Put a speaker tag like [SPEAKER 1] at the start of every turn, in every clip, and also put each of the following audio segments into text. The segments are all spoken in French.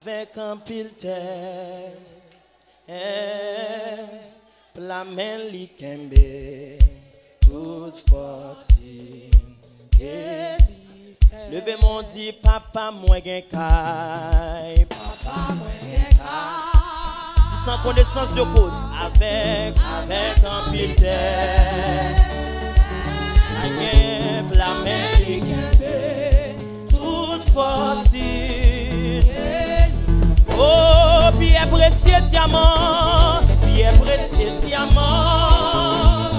[SPEAKER 1] avec un pile terre. Plamen li kembe, toute fortune. Levez mon dit, papa moi gen kay. Papa moi gen kay. Dis sans connaissance de cause, avec un pile terre. Ayen plamen li kembe, toute fortune. Oh, pierre précieux diamant, pierre précieux diamant.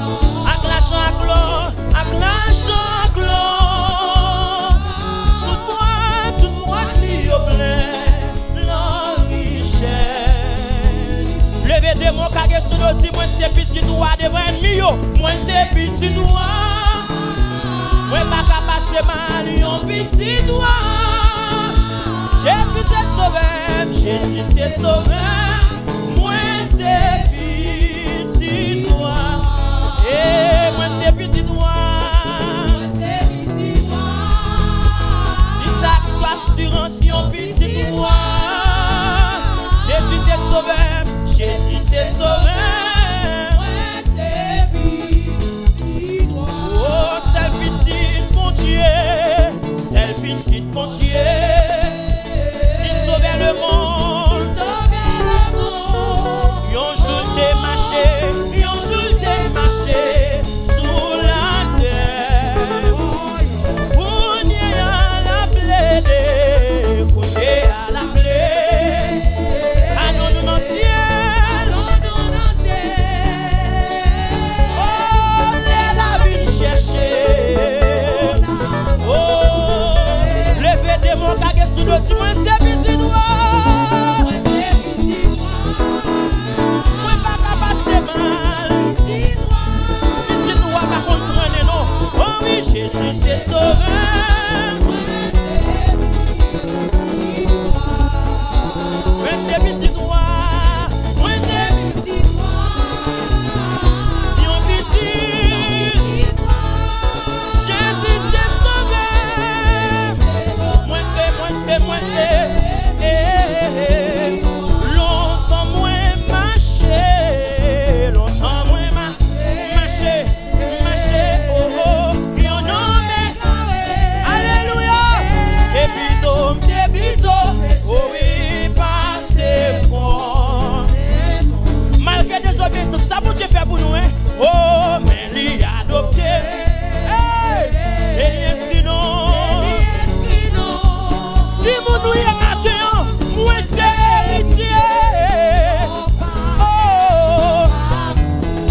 [SPEAKER 1] Avec l'argent à l'or, avec l'argent à l'or. Tout moi qui au plein, la richesse. Levez de mon carré sous le dit, moi c'est petit droit devant ennemi, moi c'est petit droit. Moi pas capable de mal, yon petit droit. Jésus c'est sauveur, Jésus c'est sauveur, moi c'est petit droit, et moi c'est petit droit, dis ça toi assurance yon petit droit, Jésus c'est sauveur, Jésus c'est sauveur, moi c'est petit droit, oh c'est petit mon Dieu, c'est petit mon Dieu. Le monde, yon jour t'es marché sous la terre. Kounye à la plaie, kounye à la plaie. Allons dans le ciel, oh, la vie chercher. Oh, levez des mots kage sous le dimanche, c'est petit droit. Jésus c'est sauveur, moi c'est petit droit, moi c'est petit droit, yon petit, Jésus c'est sauveur, moi c'est, longtemps moins marché, longtemps moins marché, oh oh. Débito, oh oui, passez moi. Malgré des obéissances, ça bon Dieu fait pour nous, hein? Oh, mais lui adopté. Et l'inscrit non. Dis-moi nous y matin, moi c'est héritier. Oh,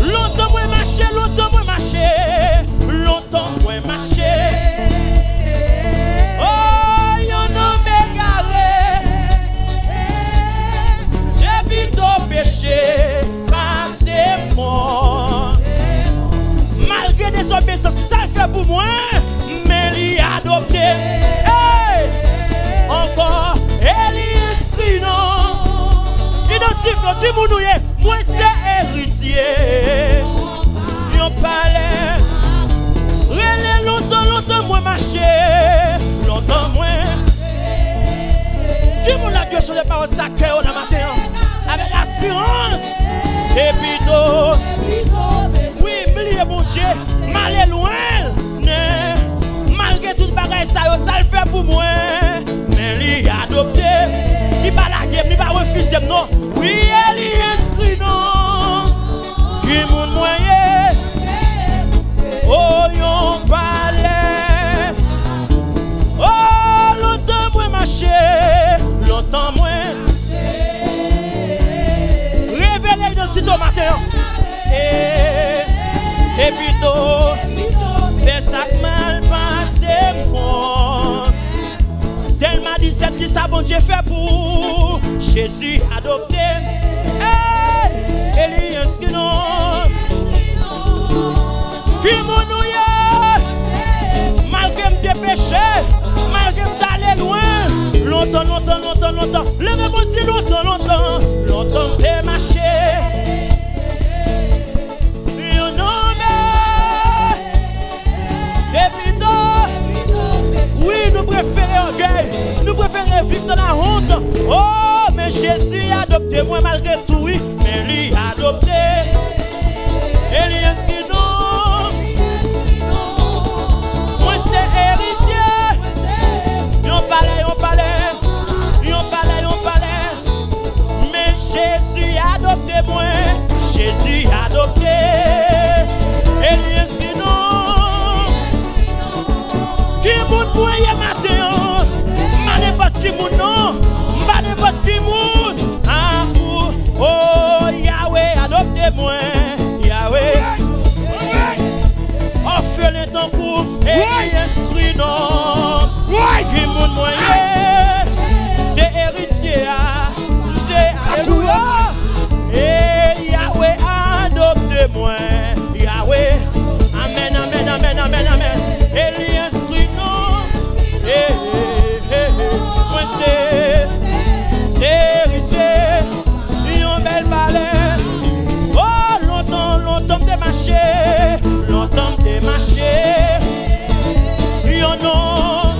[SPEAKER 1] longtemps moi marché, longtemps moi marché, longtemps moi marché. Péché, passez-moi. Malgré des obéissances, ça le fait pour moi, mais il a adopté. Hey! Encore, il est esprit, non. Identifie, dis-moi, moi c'est héritier. Yon palais, relais longtemps, moi marché, longtemps, moi. Dis-moi la Dieu sur les paroles sacrées au matin. Avec l'assurance, débito, oui, millier mon Dieu, mal est loin, malgré toute bagaille, ça le fait pour moi, mais il a adopté, il va la guerre, il va refuser, non, oui, il est inscrit, non, qui mon moyen, oh, yon palais, oh, longtemps moi marché, longtemps moi. Si ton matin, et plutôt, fais ça mal passé moi. Tellement dit c'est qui ça bon Dieu fait pour Jésus adopté. Elias qui non, qui m'ennuyait, malgré mes péchés, malgré d'aller loin. Longtemps, levez-moi si longtemps, t'es marché. Oui, nous préférons orgueil, nous préférons vivre dans la honte. Oh! adopté moi malgré tout, oui. Mais lui adopté. Et lui inscrit non. Moi c'est héritier. Yon palais, yon palais. Yon palais, yon palais. Mais Jésus adopté moi. Jésus adopté. Et lui inscrit non. Qui moun voye matin? Ma n'importe qui moun non. Ma n'importe qui moun. Ah oh Yahweh adopté moi. Yahweh. Offre-le ton coup. Et esprit non. Qui moun moyen. C'est héritier. C'est alléluia. Et Yahweh adopté moi. Yahweh. Amen, amen, amen, amen, amen. Et lui inscrit non. Moi c'est héritier. Yon bel palais. Oh, longtemps de marché. Longtemps de marché. Yon non.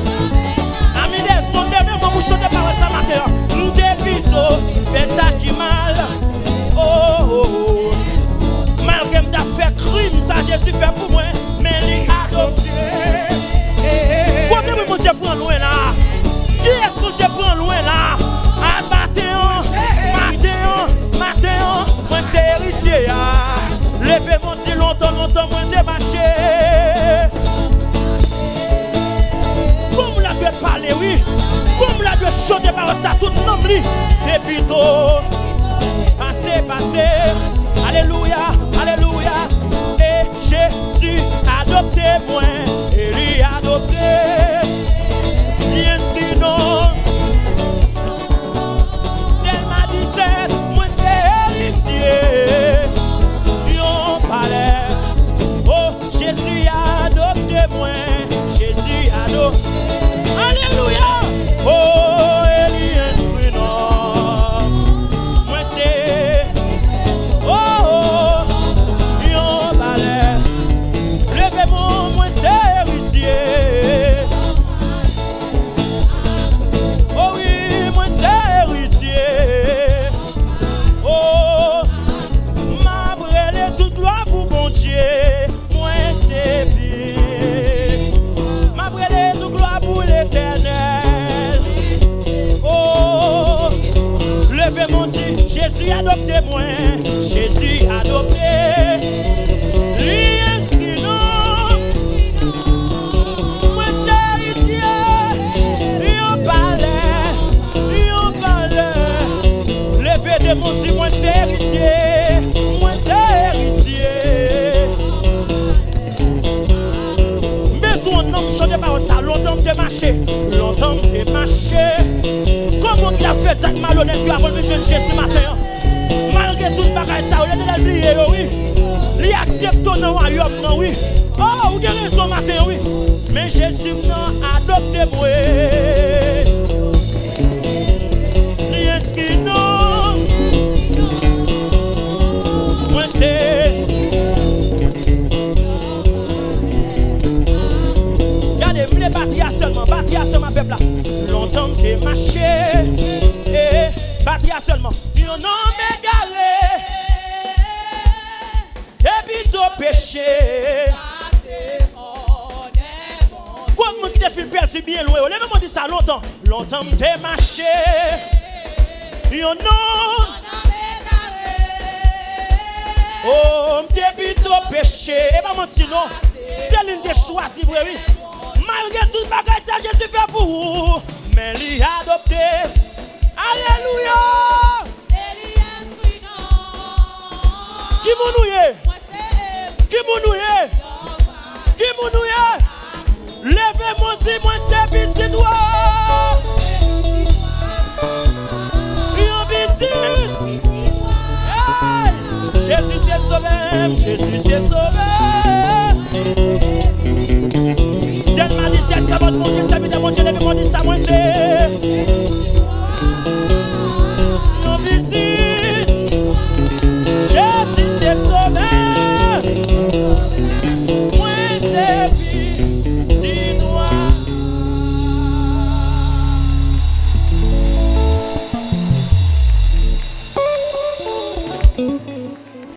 [SPEAKER 1] Ami des sons de même, vous chantez par ça matin. Nous débitons, c'est ça qui mal. Oh. Malgré que t'as fait crime, ça Jésus fait pour moi, mais il adopté. Combien de monde je prends loin là? Qui est-ce que je prends loin là? À matin, moi c'est héritier. Levez-moi si longtemps, moi démarché. Comme la de parler, oui. Comme la de chanter par ça, tout le monde lit. Depuis tôt, passé. Alléluia, alléluia. Et Jésus adopté moi, et lui adopté. Lui inscrit non. Elle m'a dit c'est, moi c'est héritier. Yon palais. Oh, Jésus adopté moi, Jésus adopté. Alléluia. Oh, et lui inscrit non. Moi c'est. Moi c'est héritier. Oh oui, moi c'est héritier. Oh, ma brûlé toute gloire pour bon Dieu. Moi c'est bien. Ma brûlé toute gloire pour l'éternel. Oh, levez mon Dieu, Jésus adopté moi. Jésus adopté. Mon Dieu, moi c'est héritier, moi c'est héritier. Mais son homme chante par ça, longtemps de marché, Comment il a fait ça malhonnête qui a volé Jésus ce matin? Malgré toute bagaille ça, on l'a oublié, oui. Il accepte ton royaume, non, oui. Oh, vous avez raison matin, oui. Mais Jésus n'a adopté moi. Il inscrit non. Regardez, les bâtir seulement, peuple là. Longtemps que marché, bâtir seulement. Yon non m'égaré, et puis tout péché. Comment qui te fait perdu bien loin? On l'a dit ça longtemps. Longtemps que marché, yon non. Oh, m'début trop péché. Et pas mentir non. C'est l'une des choisis, oui. Malgré tout le bagage, ça Jésus fait pour vous. Mais il a adopté. Alléluia. Qui mounouye? Qui mounouye? Qui mounouye? Levez mon Dieu, moi c'est petit doigt. Jésus s'est sauvé, Jésus s'est sauvé. Tellement dit c'est ça, mon Dieu, ça veut dire mon Dieu, levez mon Dieu, ça moi c'est. Non, petit, Jésus s'est sauvé. Moi c'est petit noir. Amen.